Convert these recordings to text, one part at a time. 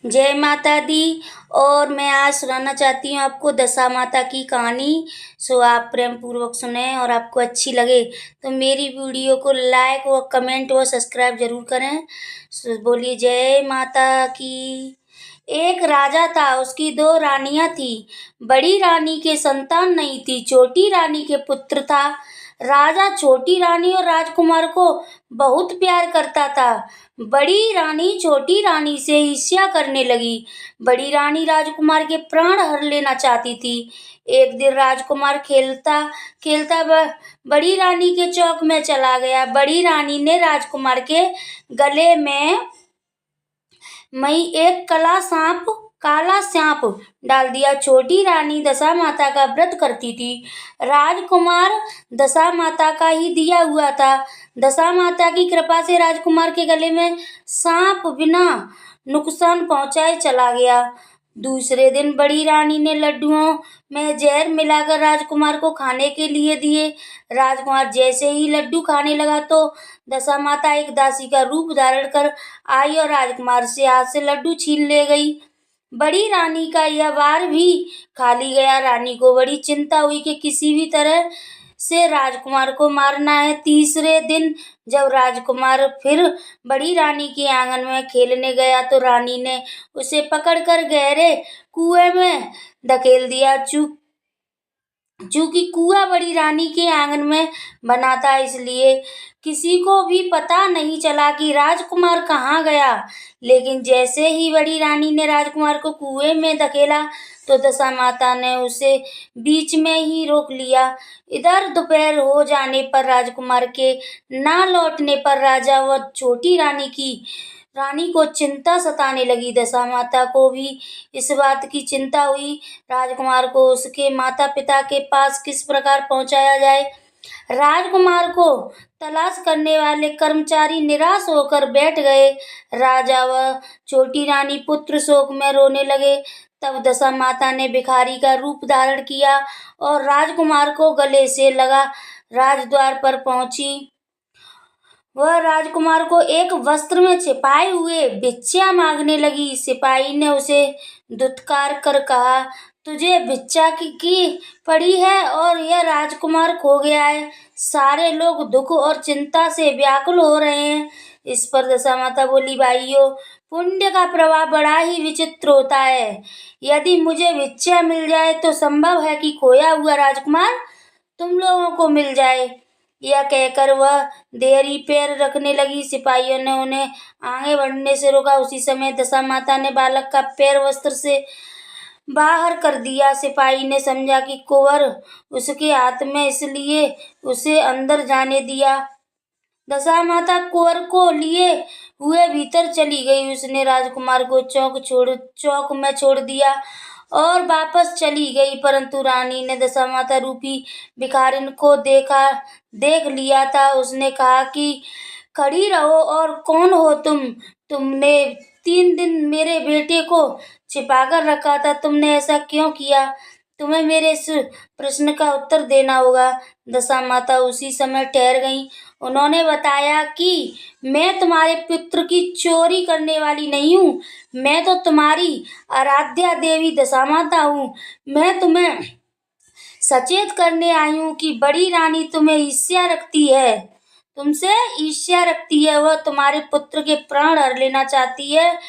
जय माता दी। और मैं आज सुनाना चाहती हूँ आपको दशा माता की कहानी। सो आप प्रेम पूर्वक सुने और आपको अच्छी लगे तो मेरी वीडियो को लाइक व कमेंट व सब्सक्राइब जरूर करें। सो बोलिए जय माता की। एक राजा था, उसकी दो रानियां थी। बड़ी रानी के संतान नहीं थी, छोटी रानी के पुत्र था। राजा छोटी रानी और राजकुमार को बहुत प्यार करता था। बड़ी रानी छोटी रानी से ईर्ष्या करने लगी। बड़ी रानी राजकुमार के प्राण हर लेना चाहती थी। एक दिन राजकुमार खेलता खेलता बड़ी रानी के चौक में चला गया। बड़ी रानी ने राजकुमार के गले में मई एक काला सांप डाल दिया। छोटी रानी दशा माता का व्रत करती थी। राजकुमार दशा माता का ही दिया हुआ था। दशा माता की कृपा से राजकुमार के गले में सांप बिना नुकसान पहुंचाए चला गया। दूसरे दिन बड़ी रानी ने लड्डुओं में जहर मिलाकर राजकुमार को खाने के लिए दिए। राजकुमार जैसे ही लड्डू खाने लगा तो दशा माता एक दासी का रूप धारण कर आई और राजकुमार से हाथ से लड्डू छीन ले गई। बड़ी रानी का यह वार भी खाली गया। रानी को बड़ी चिंता हुई कि किसी भी तरह से राजकुमार को मारना है। तीसरे दिन जब राजकुमार फिर बड़ी रानी के आंगन में खेलने गया तो रानी ने उसे पकड़कर गहरे कुएं में धकेल दिया। चूंकि कुआं बड़ी रानी के आंगन में बना था, इसलिए किसी को भी पता नहीं चला कि राजकुमार कहाँ गया। लेकिन जैसे ही बड़ी रानी ने राजकुमार को कुएं में धकेला तो दशा माता ने उसे बीच में ही रोक लिया। इधर दोपहर हो जाने पर राजकुमार के ना लौटने पर राजा व छोटी रानी को चिंता सताने लगी। दशा माता को भी इस बात की चिंता हुई, राजकुमार को उसके माता पिता के पास किस प्रकार पहुंचाया जाए। राजकुमार को तलाश करने वाले कर्मचारी निराश होकर बैठ गए। राजा व छोटी रानी पुत्र शोक में रोने लगे। तब दशा माता ने भिखारी का रूप धारण किया और राजकुमार को गले से लगा राजद्वार पर पहुंची। वह राजकुमार को एक वस्त्र में छिपाए हुए भिक्षा मांगने लगी। सिपाही ने उसे धुतकार कर कहा, तुझे भिक्षा की पड़ी है और यह राजकुमार खो गया है। सारे लोग दुख और चिंता से व्याकुल हो रहे हैं। इस पर दशा माता बोली, भाइयों, पुण्य का प्रभाव बड़ा ही विचित्र होता है। यदि मुझे भिक्षा मिल जाए तो संभव है कि खोया हुआ राजकुमार तुम लोगों को मिल जाए। यह कहकर वह देहरी पैर रखने लगी। सिपाहियों ने उन्हें आगे बढ़ने से रोका। उसी समय दशा माता ने बालक का पैर वस्त्र से बाहर कर दिया। सिपाही ने समझा कि कुंवर उसके हाथ में, इसलिए उसे अंदर जाने दिया। दशा माता कुंवर को लिए हुए भीतर चली गई। उसने राजकुमार को चौक में छोड़ दिया और वापस चली गई। परंतु रानी ने दशा माता रूपी भिखारिन को देख लिया था। उसने कहा कि खड़ी रहो, और कौन हो तुम? तुमने 3 दिन मेरे बेटे को छिपाकर रखा था, तुमने ऐसा क्यों किया? तुम्हें मेरे इस प्रश्न का उत्तर देना होगा। दशा माता उसी समय ठहर गईं। उन्होंने बताया कि मैं तुम्हारे पुत्र की चोरी करने वाली नहीं हूँ। मैं तो तुम्हारी आराध्या देवी दशा माता हूँ। मैं तुम्हें सचेत करने आई हूँ कि बड़ी रानी तुमसे ईर्ष्या रखती है। वह तुम्हारे पुत्र के प्राण हर लेना चाहती है।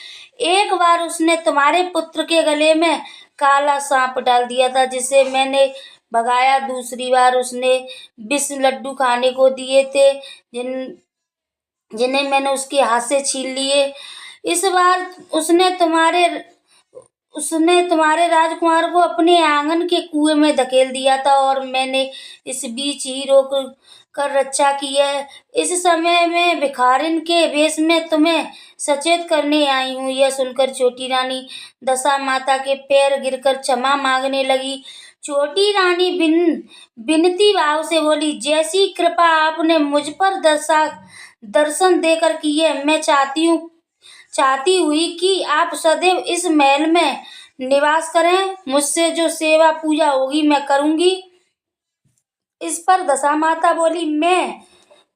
एक बार उसने तुम्हारे पुत्र के गले में काला सांप डाल दिया था, जिसे मैंने भगाया। दूसरी बार उसने विष लड्डू खाने को दिए थे, जिन्हें मैंने उसके हाथ से छीन लिए। इस बार उसने तुम्हारे राजकुमार को अपने आंगन के कुएं में धकेल दिया था, और मैंने इस बीच ही रोक कर रक्षा की है। इस समय मैं भिखारिन के वेश में तुम्हें सचेत करने आई हूँ। यह सुनकर छोटी रानी दशा माता के पैर गिरकर क्षमा मांगने लगी। छोटी रानी विनती भाव से बोली, जैसी कृपा आपने मुझ पर दर्शन देकर की है, मैं चाहती हुई कि आप सदैव इस महल में निवास करें। मुझसे जो सेवा पूजा होगी मैं करूंगी। इस पर दशा माता बोली, मैं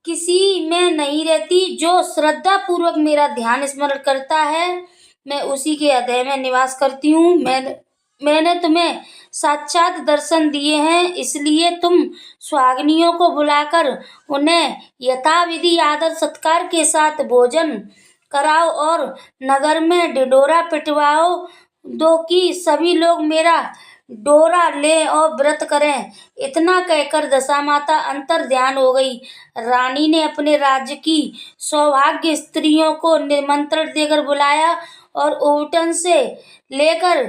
किसी में नहीं रहती। जो श्रद्धा पूर्वक मेरा ध्यान स्मरण करता है, मैं उसी के हृदय में निवास करती हूँ। मैंने तुम्हें साक्षात दर्शन दिए हैं, इसलिए तुम सुहागिनियों को बुलाकर उन्हें यथाविधि आदर सत्कार के साथ भोजन कराओ और नगर में ढिंढोरा पिटवाओ दो कि सभी लोग मेरा डोरा ले और व्रत करें। इतना कहकर दशामाता अंतर ध्यान हो गई। रानी ने अपने राज्य की सौभाग्य स्त्रियों को निमंत्रण देकर बुलाया और उबटन से लेकर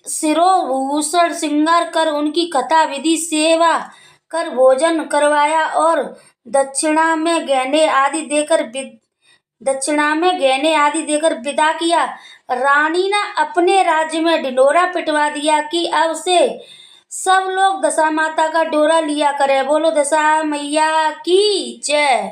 शिरोभूषण श्रृंगार कर उनकी कथा विधि सेवा कर भोजन करवाया और दक्षिणा में गहने आदि देकर विदा किया। रानी ने अपने राज्य में ढिंढोरा पिटवा दिया कि अब से सब लोग दशा माता का डोरा लिया करे। बोलो दशा मैया की जय।